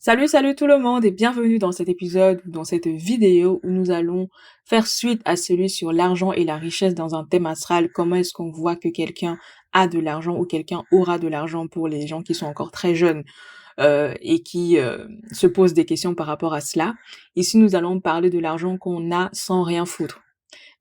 Salut tout le monde et bienvenue dans cet épisode ou dans cette vidéo où nous allons faire suite à celui sur l'argent et la richesse dans un thème astral. Comment est-ce qu'on voit que quelqu'un a de l'argent ou quelqu'un aura de l'argent pour les gens qui sont encore très jeunes et qui se posent des questions par rapport à cela. Ici, nous allons parler de l'argent qu'on a sans rien foutre,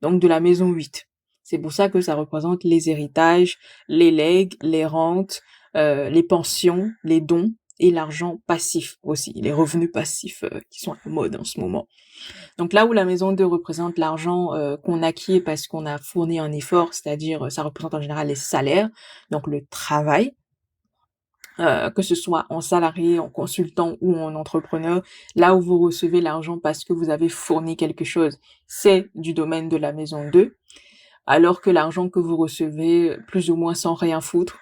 donc de la maison 8. C'est pour ça que ça représente les héritages, les legs, les rentes, les pensions, les dons et l'argent passif aussi, les revenus passifs qui sont à la mode en ce moment. Donc là où la maison 2 représente l'argent qu'on acquiert parce qu'on a fourni un effort, c'est-à-dire ça représente en général les salaires, donc le travail, que ce soit en salarié, en consultant ou en entrepreneur, là où vous recevez l'argent parce que vous avez fourni quelque chose, c'est du domaine de la maison 2, alors que l'argent que vous recevez plus ou moins sans rien foutre,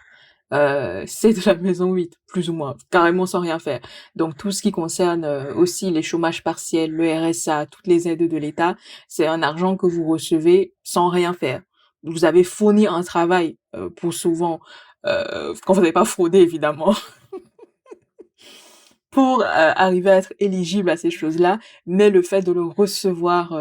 c'est de la maison 8, plus ou moins, carrément sans rien faire. Donc tout ce qui concerne aussi les chômages partiels, le RSA, toutes les aides de l'État, c'est un argent que vous recevez sans rien faire. Vous avez fourni un travail pour souvent, quand vous n'avez pas fraudé évidemment, pour arriver à être éligible à ces choses-là, mais le fait de le recevoir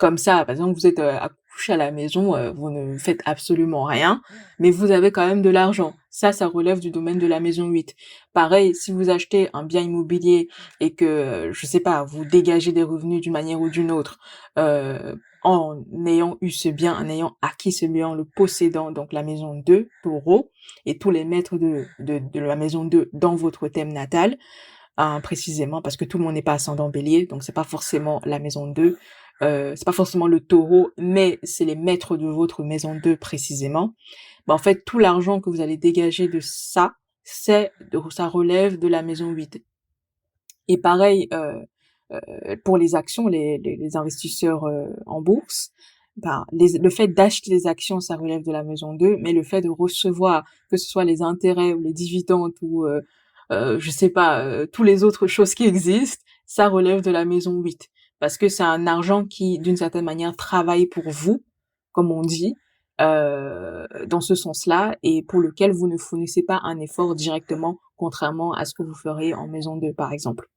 comme ça, par exemple, vous êtes accouché à la maison, vous ne faites absolument rien, mais vous avez quand même de l'argent. Ça relève du domaine de la maison 8. Pareil, si vous achetez un bien immobilier et que, je sais pas, vous dégagez des revenus d'une manière ou d'une autre, en ayant eu ce bien, en ayant acquis ce bien, en le possédant, donc la maison 2, taureau, et tous les maîtres de la maison 2 dans votre thème natal, précisément, parce que tout le monde n'est pas ascendant bélier, donc c'est pas forcément la maison 2, c'est pas forcément le taureau, mais c'est les maîtres de votre maison 2 précisément. En fait, tout l'argent que vous allez dégager de ça, ça relève de la maison 8. Et pareil, pour les actions, les investisseurs en bourse, le fait d'acheter des actions, ça relève de la maison 2, mais le fait de recevoir, que ce soit les intérêts ou les dividendes ou, je sais pas, tous les autres choses qui existent, ça relève de la maison 8. Parce que c'est un argent qui, d'une certaine manière, travaille pour vous, comme on dit, dans ce sens-là, et pour lequel vous ne fournissez pas un effort directement, contrairement à ce que vous feriez en maison 2, par exemple.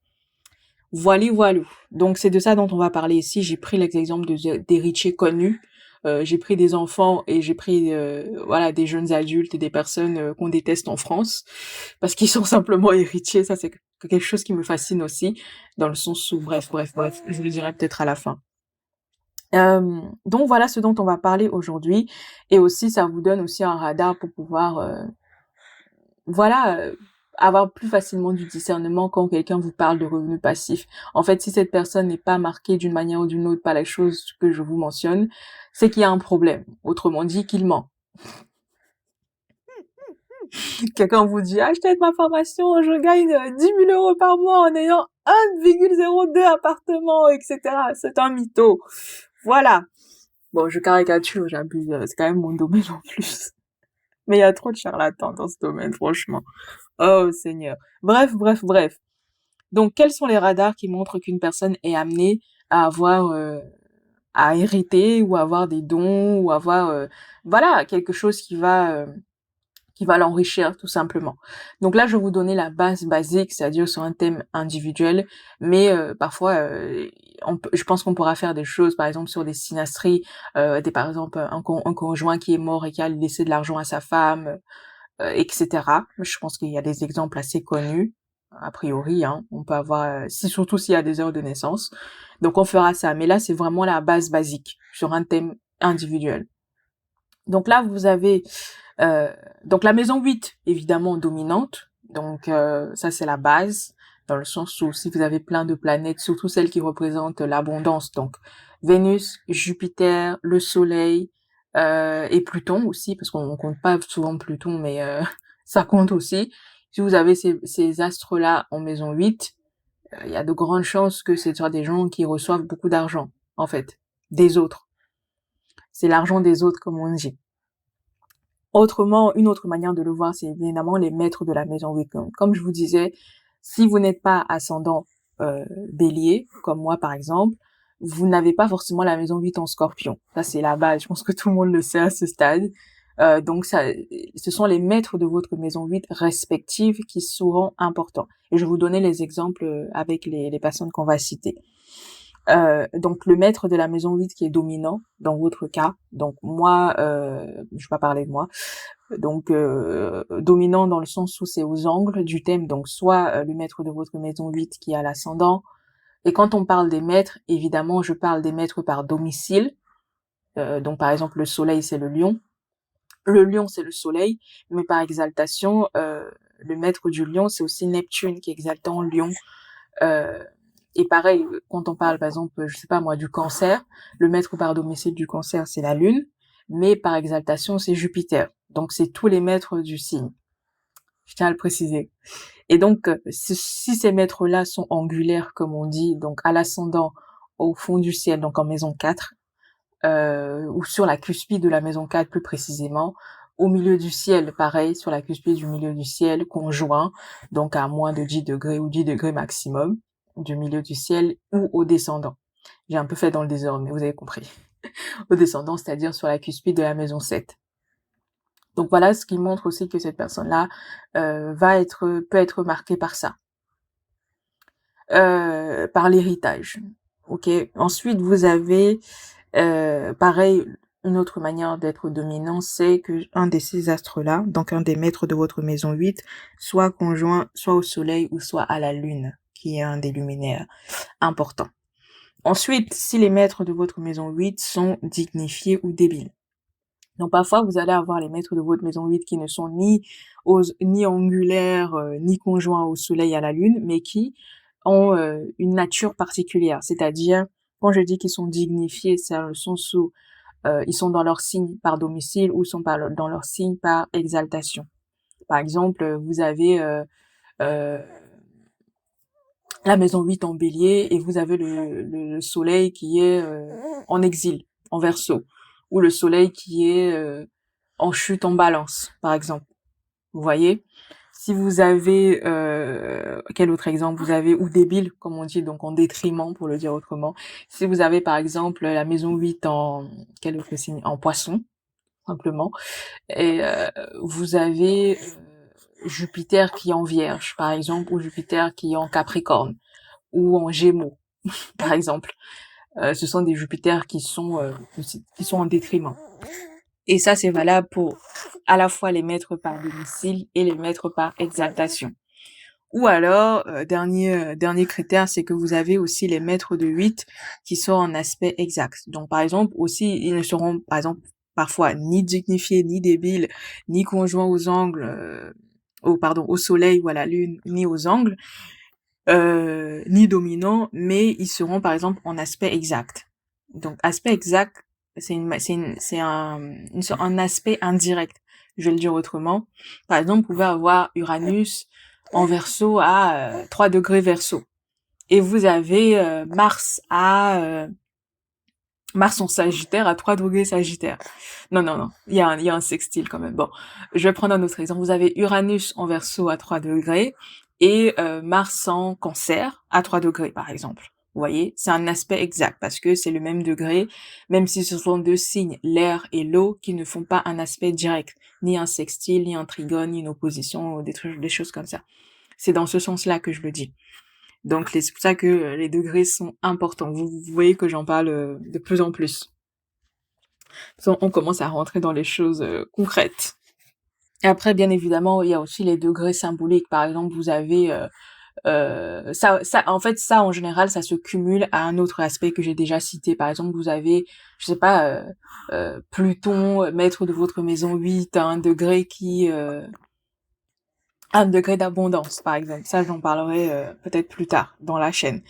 Voilou. Donc c'est de ça dont on va parler ici. J'ai pris l'exemple d'héritiers connus. J'ai pris des enfants et j'ai pris voilà des jeunes adultes et des personnes qu'on déteste en France parce qu'ils sont simplement héritiers. Ça c'est quelque chose qui me fascine aussi dans le sens où bref, je le dirai peut-être à la fin. Donc voilà ce dont on va parler aujourd'hui et aussi ça vous donne aussi un radar pour pouvoir voilà, avoir plus facilement du discernement quand quelqu'un vous parle de revenus passifs. En fait, si cette personne n'est pas marquée d'une manière ou d'une autre par les choses que je vous mentionne, c'est qu'il y a un problème. Autrement dit, qu'il ment. Quelqu'un vous dit, achetez ma formation, je gagne 10 000 euros par mois en ayant 1,02 appartements, etc. C'est un mytho. Voilà. Bon, je caricature, j'abuse, c'est quand même mon domaine en plus. Mais il y a trop de charlatans dans ce domaine, franchement. Oh, Seigneur. Bref. Donc, quels sont les radars qui montrent qu'une personne est amenée à avoir, à hériter ou à avoir des dons ou avoir, voilà, quelque chose qui va l'enrichir tout simplement. Donc là, je vais vous donner la base basique, c'est-à-dire sur un thème individuel, mais parfois, je pense qu'on pourra faire des choses, par exemple sur des synastries, par exemple un conjoint qui est mort et qui a laissé de l'argent à sa femme, etc. Je pense qu'il y a des exemples assez connus, a priori, hein. On peut avoir, surtout s'il y a des heures de naissance. Donc on fera ça. Mais là, c'est vraiment la base basique sur un thème individuel. Donc là, vous avez euh, donc la maison 8, évidemment dominante. Donc ça, c'est la base, dans le sens où si vous avez plein de planètes, surtout celles qui représentent l'abondance, donc Vénus, Jupiter, le Soleil, et Pluton aussi, parce qu'on compte pas souvent Pluton, mais ça compte aussi. Si vous avez ces astres-là en maison 8, il y a de grandes chances que ce soit des gens qui reçoivent beaucoup d'argent, en fait, des autres. C'est l'argent des autres, comme on dit. Autrement, une autre manière de le voir, c'est évidemment les maîtres de la maison 8. Comme je vous disais, si vous n'êtes pas ascendant bélier, comme moi par exemple, vous n'avez pas forcément la maison 8 en scorpion. Ça, c'est la base. Je pense que tout le monde le sait à ce stade. Donc ce sont les maîtres de votre maison 8 respective qui seront importants. Et je vais vous donner les exemples avec les personnes qu'on va citer. Donc le maître de la maison 8 qui est dominant dans votre cas. Donc moi, je vais pas parler de moi. Donc dominant dans le sens où c'est aux angles du thème. Donc soit le maître de votre maison 8 qui a l'ascendant. Et quand on parle des maîtres, évidemment, je parle des maîtres par domicile. Donc par exemple le soleil c'est le lion. Le lion c'est le soleil, mais par exaltation, le maître du lion c'est aussi Neptune qui est exaltant lion. Euh, et pareil, quand on parle, par exemple, je sais pas moi, du cancer, le maître par domicile du cancer, c'est la lune, mais par exaltation, c'est Jupiter. Donc, c'est tous les maîtres du signe. Je tiens à le préciser. Et donc, si ces maîtres-là sont angulaires, comme on dit, donc à l'ascendant, au fond du ciel, donc en maison 4, ou sur la cuspide de la maison 4 plus précisément, au milieu du ciel, pareil, sur la cuspide du milieu du ciel, conjoint, donc à moins de 10 degrés ou 10 degrés maximum, du milieu du ciel ou au descendant. J'ai un peu fait dans le désordre, mais vous avez compris. Au descendant, c'est-à-dire sur la cuspide de la maison 7. Donc voilà ce qui montre aussi que cette personne-là peut être marquée par ça. Par l'héritage. Ok. Ensuite, vous avez pareil, une autre manière d'être dominant, c'est que un de ces astres-là, donc un des maîtres de votre maison 8, soit conjoint, soit au soleil ou soit à la lune, qui est un des luminaires importants. Ensuite, si les maîtres de votre maison 8 sont dignifiés ou débiles. Donc parfois, vous allez avoir les maîtres de votre maison 8 qui ne sont ni angulaires, ni conjoints au soleil et à la lune, mais qui ont une nature particulière. C'est-à-dire, quand je dis qu'ils sont dignifiés, c'est dans le sens où ils sont dans leur signe par domicile ou sont dans leur signe par exaltation. Par exemple, vous avez euh, la maison 8 en bélier et vous avez le soleil qui est en exil, en verseau, ou le soleil qui est en chute en balance, par exemple. Vous voyez? Si vous avez, quel autre exemple? Vous avez, ou débile, comme on dit, donc en détriment, pour le dire autrement. Si vous avez, par exemple, la maison 8 en, quel autre signe? En poisson, simplement. Et vous avez Jupiter qui est en vierge, par exemple, ou Jupiter qui est en capricorne, ou en gémeaux, par exemple. Ce sont des Jupiters qui sont en détriment. Et ça, c'est valable pour à la fois les maîtres par domicile et les maîtres par exaltation. Ou alors, dernier critère, c'est que vous avez aussi les maîtres de 8 qui sont en aspect exact. Donc, par exemple, aussi, ils ne seront, par exemple, parfois ni dignifiés, ni débiles, ni conjoints aux angles, au soleil ou à la lune, ni aux angles, ni dominants, mais ils seront, par exemple, en aspect exact. Donc, aspect exact, c'est un aspect indirect. Je vais le dire autrement. Par exemple, vous pouvez avoir Uranus en Verseau à 3 degrés Verseau. Et vous avez Mars en Sagittaire à 3 degrés Sagittaire. Non. Il y a un sextile quand même. Bon. Je vais prendre un autre exemple. Vous avez Uranus en Verseau à 3 degrés et Mars en Cancer à 3 degrés, par exemple. Vous voyez, c'est un aspect exact parce que c'est le même degré, même si ce sont deux signes, l'air et l'eau, qui ne font pas un aspect direct, ni un sextile, ni un trigone, ni une opposition, des choses comme ça. C'est dans ce sens-là que je le dis. Donc c'est pour ça que les degrés sont importants. Vous voyez que j'en parle de plus en plus. On commence à rentrer dans les choses concrètes. Et après, bien évidemment, il y a aussi les degrés symboliques. Par exemple, vous avez ça en général ça se cumule à un autre aspect que j'ai déjà cité. Par exemple, vous avez, je sais pas, Pluton, maître de votre maison 8, à un degré un degré d'abondance, par exemple. Ça, j'en parlerai peut-être plus tard dans la chaîne.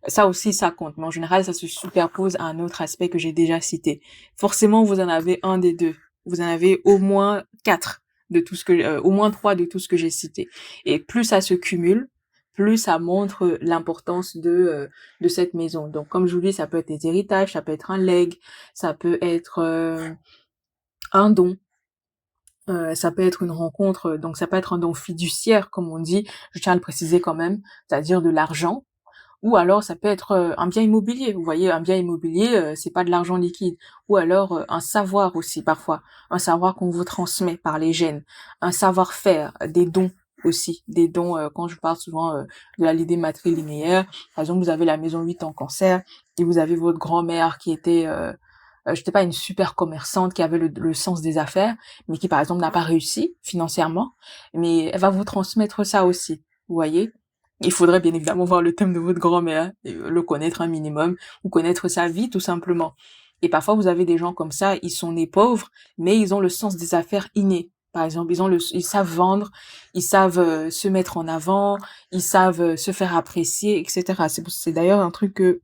Ça aussi, ça compte. Mais en général, ça se superpose à un autre aspect que j'ai déjà cité. Forcément, vous en avez un des deux. Vous en avez au moins 4 de tout ce que, au moins 3 de tout ce que j'ai cité. Et plus ça se cumule, plus ça montre l'importance de cette maison. Donc, comme je vous dis, ça peut être des héritages, ça peut être un legs, ça peut être un don. Ça peut être une rencontre, donc ça peut être un don fiduciaire, comme on dit, je tiens à le préciser quand même, c'est-à-dire de l'argent, Ou alors ça peut être un bien immobilier. Vous voyez, un bien immobilier, c'est pas de l'argent liquide. Ou alors un savoir aussi parfois, un savoir qu'on vous transmet par les gènes, un savoir-faire, des dons aussi, des dons. Quand je parle souvent de l'idée matrilinéaire, par exemple, vous avez la maison 8 en Cancer et vous avez votre grand-mère qui était je sais pas, une super commerçante qui avait le sens des affaires, mais qui par exemple n'a pas réussi financièrement, mais elle va vous transmettre ça aussi, vous voyez. Il faudrait bien évidemment voir le thème de votre grand-mère, et le connaître un minimum, ou connaître sa vie tout simplement. Et parfois vous avez des gens comme ça, ils sont nés pauvres, mais ils ont le sens des affaires inné. Par exemple, ils savent vendre, ils savent se mettre en avant, ils savent se faire apprécier, etc. C'est d'ailleurs un truc que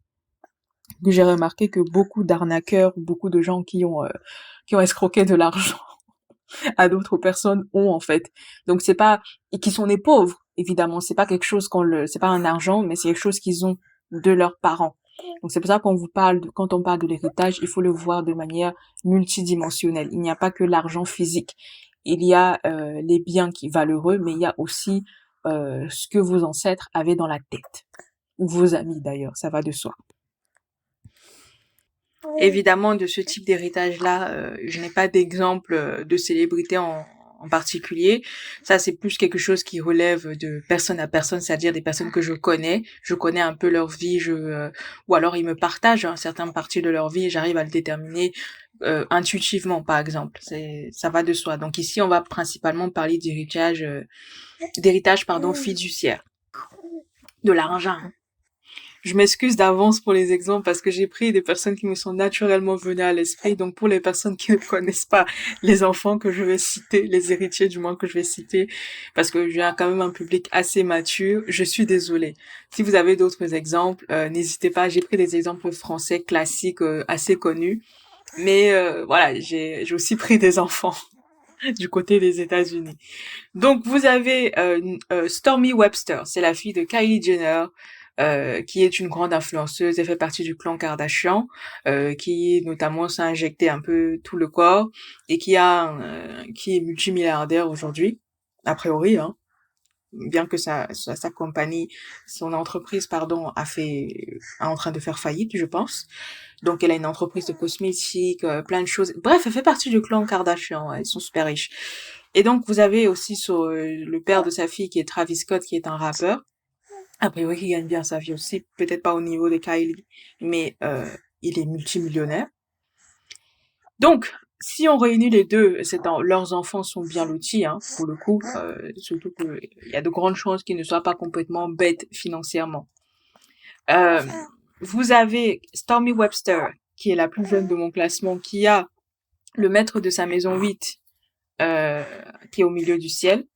j'ai remarqué que beaucoup d'arnaqueurs, beaucoup de gens qui ont escroqué de l'argent à d'autres personnes ont en fait. Donc c'est pas et qui sont des pauvres évidemment, c'est pas quelque chose c'est pas un argent, mais c'est quelque chose qu'ils ont de leurs parents. Donc c'est pour ça qu'on vous parle quand on parle de l'héritage, il faut le voir de manière multidimensionnelle. Il n'y a pas que l'argent physique. Il y a les biens qui valeureux, mais il y a aussi ce que vos ancêtres avaient dans la tête ou vos amis d'ailleurs, ça va de soi. Évidemment, de ce type d'héritage-là, je n'ai pas d'exemple de célébrité en particulier. Ça, c'est plus quelque chose qui relève de personne à personne, c'est-à-dire des personnes que je connais. Je connais un peu leur vie, ou alors ils me partagent un certain partie de leur vie et j'arrive à le déterminer intuitivement, par exemple. Ça va de soi. Donc ici, on va principalement parler d'héritage, pardon, fiduciaire, de l'argent. Je m'excuse d'avance pour les exemples parce que j'ai pris des personnes qui me sont naturellement venues à l'esprit. Donc pour les personnes qui ne connaissent pas les enfants que je vais citer, les héritiers du moins que je vais citer, parce que j'ai quand même un public assez mature, je suis désolée. Si vous avez d'autres exemples, n'hésitez pas. J'ai pris des exemples français classiques assez connus. Mais voilà, j'ai aussi pris des enfants du côté des États-Unis. Donc vous avez Stormy Webster, c'est la fille de Kylie Jenner, qui est une grande influenceuse. Elle fait partie du clan Kardashian, qui notamment s'est injecté un peu tout le corps et qui est multimilliardaire aujourd'hui, a priori, hein. Bien que sa compagnie, son entreprise, pardon, est en train de faire faillite, je pense. Donc, elle a une entreprise de cosmétiques, plein de choses. Bref, elle fait partie du clan Kardashian. Ouais, ils sont super riches. Et donc, vous avez aussi le père de sa fille qui est Travis Scott, qui est un rappeur. A priori, qui gagne bien sa vie aussi. Peut-être pas au niveau de Kylie, mais il est multimillionnaire. Donc, si on réunit les deux, leurs enfants sont bien lotis, hein, pour le coup. Surtout qu'il y a de grandes chances qu'ils ne soient pas complètement bêtes financièrement. Euh, Vous avez Stormy Webster, qui est la plus jeune de mon classement, qui a le maître de sa maison 8, qui est au milieu du ciel.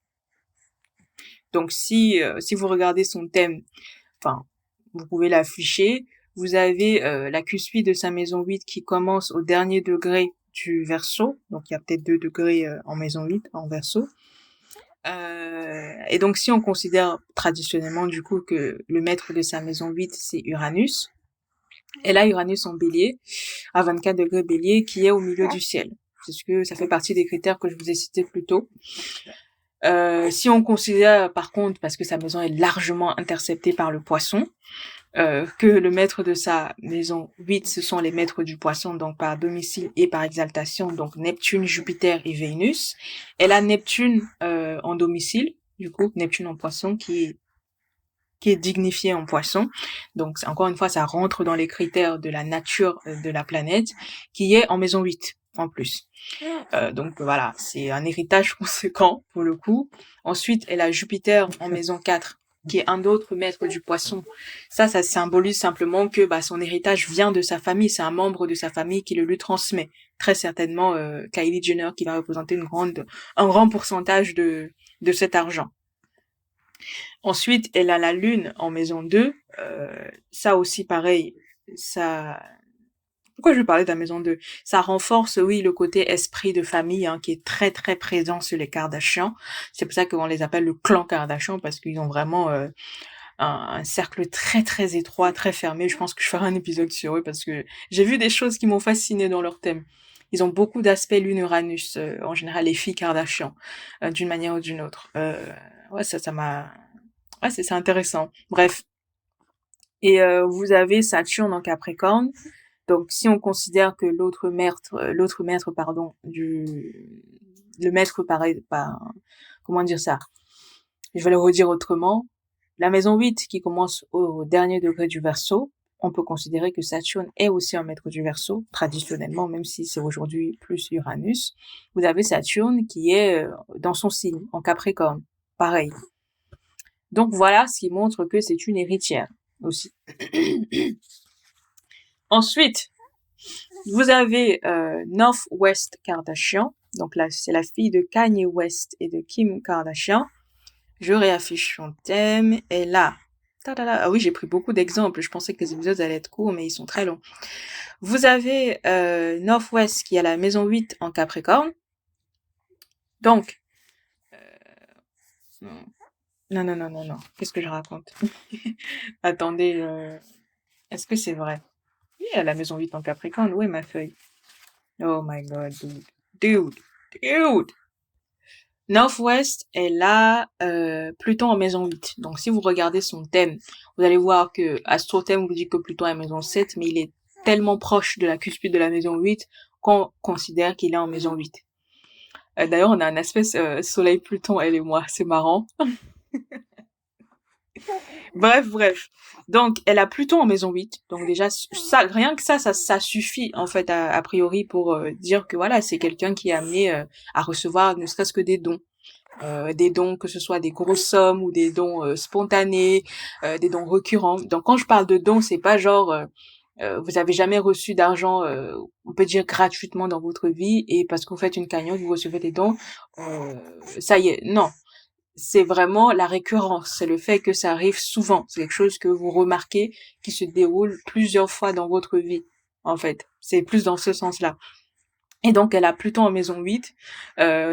Donc si vous regardez son thème, enfin, vous pouvez l'afficher. Vous avez la Q8 de sa maison 8 qui commence au dernier degré du Verseau. Donc il y a peut-être 2 degrés en maison 8, en Verseau. Et donc si on considère traditionnellement du coup que le maître de sa maison 8 c'est Uranus, elle a Uranus en Bélier, à 24 degrés Bélier, qui est au milieu du ciel. C'est ce que ça fait partie des critères que je vous ai cités plus tôt. Si on considère par contre, parce que sa maison est largement interceptée par le Poisson, que le maître de sa maison 8, ce sont les maîtres du Poisson, donc par domicile et par exaltation, donc Neptune, Jupiter et Vénus. Elle a Neptune en domicile, du coup Neptune en Poisson qui est dignifié en Poisson. Donc encore une fois, ça rentre dans les critères de la nature de la planète, qui est en maison 8 en plus. Donc voilà, c'est un héritage conséquent pour le coup. Ensuite, elle a Jupiter en maison 4, qui est un autre maître du Poisson. Ça symbolise simplement que son héritage vient de sa famille, c'est un membre de sa famille qui le lui transmet. Très certainement Kylie Jenner qui va représenter un grand pourcentage de cet argent. Ensuite, elle a la lune en maison 2. Ça aussi, pareil, ça... Pourquoi je vais parler de la maison 2? Ça renforce, oui, le côté esprit de famille qui est très, très présent sur les Kardashians. C'est pour ça qu'on les appelle le clan Kardashian, parce qu'ils ont vraiment un cercle très, très étroit, très fermé. Je pense que je ferai un épisode sur eux, parce que j'ai vu des choses qui m'ont fasciné dans leur thème. Ils ont beaucoup d'aspects lune-Uranus, en général les filles Kardashian, d'une manière ou d'une autre. Ouais, ça m'a... Ouais, c'est intéressant. Bref. Et vous avez Saturne en Capricorne. Donc, si on considère que l'autre maître, pardon, le maître comment dire ça? Je vais le redire autrement. La maison 8 qui commence au dernier degré du Verseau, on peut considérer que Saturne est aussi un maître du Verseau, traditionnellement, même si c'est aujourd'hui plus Uranus. Vous avez Saturne qui est dans son signe, en Capricorne. Pareil. Donc voilà ce qui montre que c'est une héritière aussi. Ensuite, vous avez Northwest Kardashian. Donc là, c'est la fille de Kanye West et de Kim Kardashian. Je réaffiche son thème. Et là, ah oui, j'ai pris beaucoup d'exemples. Je pensais que les épisodes allaient être courts, mais ils sont très longs. Vous avez Northwest qui a la maison 8 en Capricorne. Donc, non. Qu'est-ce que je raconte? Attendez, est-ce que c'est vrai? Oui, elle a la maison 8 en Capricorne. Où est ma feuille? Oh my god, dude. Northwest est là, Pluton en maison 8. Donc, si vous regardez son thème, vous allez voir que Astro-thème vous dit que Pluton est en maison 7, mais il est tellement proche de la cuspide de la maison 8 qu'on considère qu'il est en maison 8. D'ailleurs, on a un aspect Soleil-Pluton, elle et moi. C'est marrant. Bref. Donc, elle a Pluton en maison 8. Donc déjà, ça, rien que ça suffit, en fait, a priori, pour dire que voilà, c'est quelqu'un qui est amené à recevoir ne serait-ce que des dons. Des dons, que ce soit des grosses sommes ou des dons spontanés, des dons récurrents. Donc quand je parle de dons, c'est pas genre vous avez jamais reçu d'argent, on peut dire gratuitement dans votre vie, et parce que vous faites une cagnotte, vous recevez des dons, ça y est, non. C'est vraiment la récurrence, c'est le fait que ça arrive souvent, c'est quelque chose que vous remarquez qui se déroule plusieurs fois dans votre vie, en fait. C'est plus dans ce sens-là. Et donc, elle a Pluton en maison 8,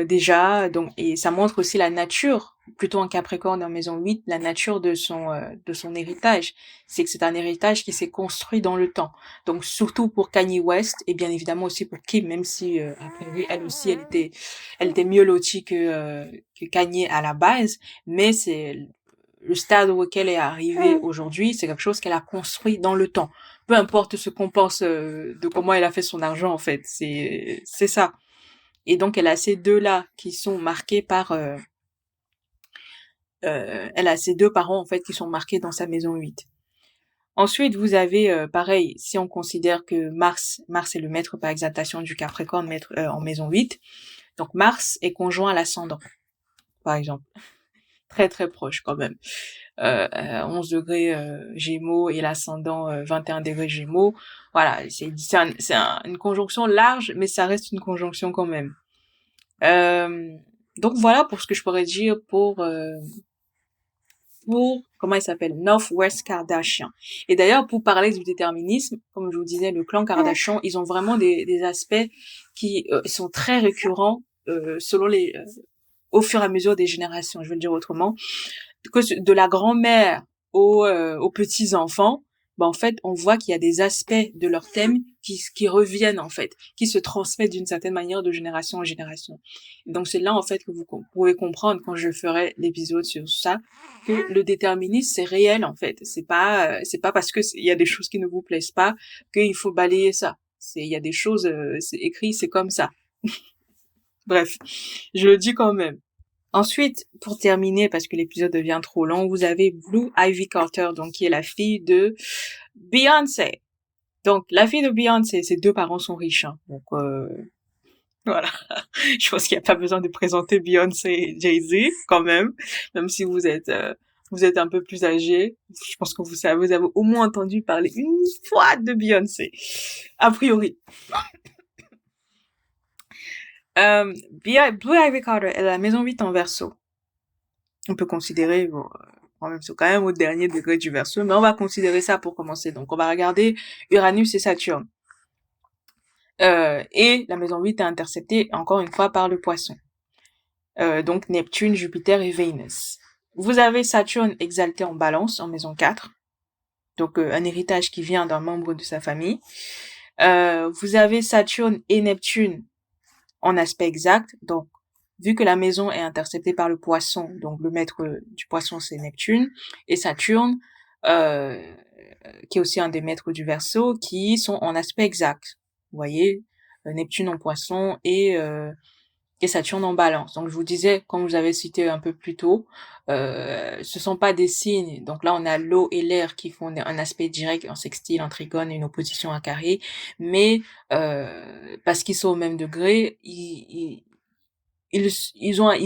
déjà, donc, et ça montre aussi la nature, Pluton en Capricorne en maison 8, la nature de son héritage. C'est que c'est un héritage qui s'est construit dans le temps. Donc, surtout pour Kanye West, et bien évidemment aussi pour Kim, même si, a priori, elle aussi, elle était mieux lotie que Kanye à la base, mais c'est le stade auquel elle est arrivée aujourd'hui, c'est quelque chose qu'elle a construit dans le temps. Peu importe ce qu'on pense de comment elle a fait son argent, en fait, c'est ça. Et donc elle a ces deux-là qui sont marqués par elle a ces deux parents en fait qui sont marqués dans sa maison 8. Ensuite, vous avez pareil, si on considère que Mars est le maître par exaltation du Capricorne, maître en maison 8. Donc Mars est conjoint à l'ascendant, par exemple. Très très proche quand même. 11 degrés Gémeaux et l'ascendant 21 degrés Gémeaux. Voilà, c'est une conjonction large, mais ça reste une conjonction quand même. Donc voilà pour ce que je pourrais dire pour comment il s'appelle, Northwest Kardashian. Et d'ailleurs, pour parler du déterminisme, comme je vous disais, le clan Kardashian, ils ont vraiment des aspects qui sont très récurrents selon au fur et à mesure des générations. Je vais le dire autrement, que de la grand-mère aux petits-enfants, ben en fait, on voit qu'il y a des aspects de leur thème qui reviennent en fait, qui se transmettent d'une certaine manière de génération en génération. Donc c'est là en fait que vous pouvez comprendre quand je ferai l'épisode sur ça que le déterminisme c'est réel en fait. C'est pas parce que il y a des choses qui ne vous plaisent pas qu'il faut balayer ça. Il y a des choses c'est écrit, c'est comme ça. Bref, je le dis quand même. Ensuite, pour terminer, parce que l'épisode devient trop long, vous avez Blue Ivy Carter, donc qui est la fille de Beyoncé. Donc, la fille de Beyoncé, ses deux parents sont riches. Hein. Donc, voilà. Je pense qu'il n'y a pas besoin de présenter Beyoncé et Jay-Z, quand même si vous êtes un peu plus âgé. Je pense que vous avez au moins entendu parler une fois de Beyoncé. A priori. Blue Ivy Carter, elle a la maison 8 en Verseau. On peut considérer, bon, c'est quand même au dernier degré du Verseau, mais on va considérer ça pour commencer. Donc, on va regarder Uranus et Saturne. Et la maison 8 est interceptée, encore une fois, par le Poisson. Donc, Neptune, Jupiter et Vénus. Vous avez Saturne exalté en Balance, en maison 4. Donc, un héritage qui vient d'un membre de sa famille. Vous avez Saturne et Neptune en aspect exact. Donc, vu que la maison est interceptée par le Poisson, donc le maître du Poisson c'est Neptune, et Saturne qui est aussi un des maîtres du Verseau, qui sont en aspect exact. Vous voyez, Neptune en Poisson et Saturne en Balance. Donc je vous disais, comme vous avez cité un peu plus tôt, ce sont pas des signes. Donc là, on a l'eau et l'air qui font un aspect direct, en sextile, en trigone, une opposition à carré, mais parce qu'ils sont au même degré,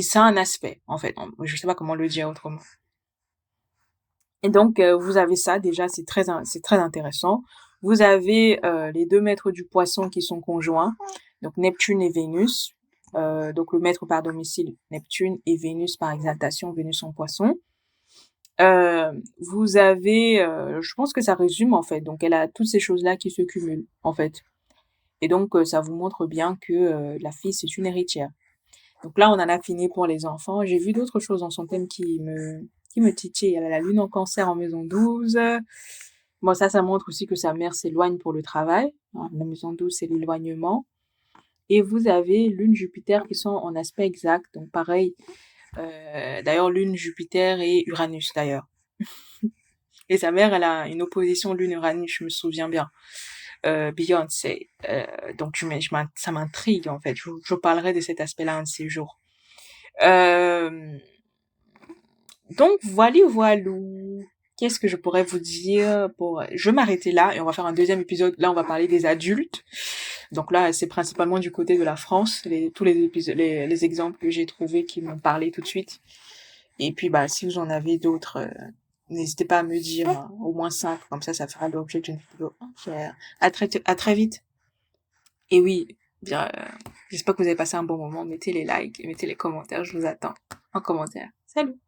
ça a un aspect en fait. Je sais pas comment le dire autrement. Et donc vous avez ça déjà, c'est très intéressant. Vous avez les deux maîtres du Poisson qui sont conjoints, donc Neptune et Vénus. Donc le maître par domicile Neptune et Vénus par exaltation, Vénus en Poisson. Vous avez, je pense que ça résume en fait. Donc elle a toutes ces choses-là qui se cumulent en fait. Et donc ça vous montre bien que la fille c'est une héritière. Donc là on en a fini pour les enfants. J'ai vu d'autres choses dans son thème qui me titillent. Elle a la lune en Cancer en maison 12. Bon ça montre aussi que sa mère s'éloigne pour le travail. La maison 12 c'est l'éloignement. Et vous avez Lune, Jupiter qui sont en aspect exact. Donc pareil, d'ailleurs Lune, Jupiter et Uranus d'ailleurs. Et sa mère, elle a une opposition Lune-Uranus, je me souviens bien. Beyoncé. Donc ça m'intrigue en fait. Je parlerai de cet aspect-là un de ces jours. Donc voilà. Qu'est-ce que je pourrais vous dire je vais m'arrêter là et on va faire un deuxième épisode. Là, on va parler des adultes. Donc là, c'est principalement du côté de la France, tous les épisodes, les exemples que j'ai trouvés qui m'ont parlé tout de suite. Et puis, bah, si vous en avez d'autres, n'hésitez pas à me dire, au moins 5, comme ça fera l'objet d'une vidéo entière. À très vite. Et oui, bien, j'espère que vous avez passé un bon moment. Mettez les likes et mettez les commentaires. Je vous attends en commentaire. Salut!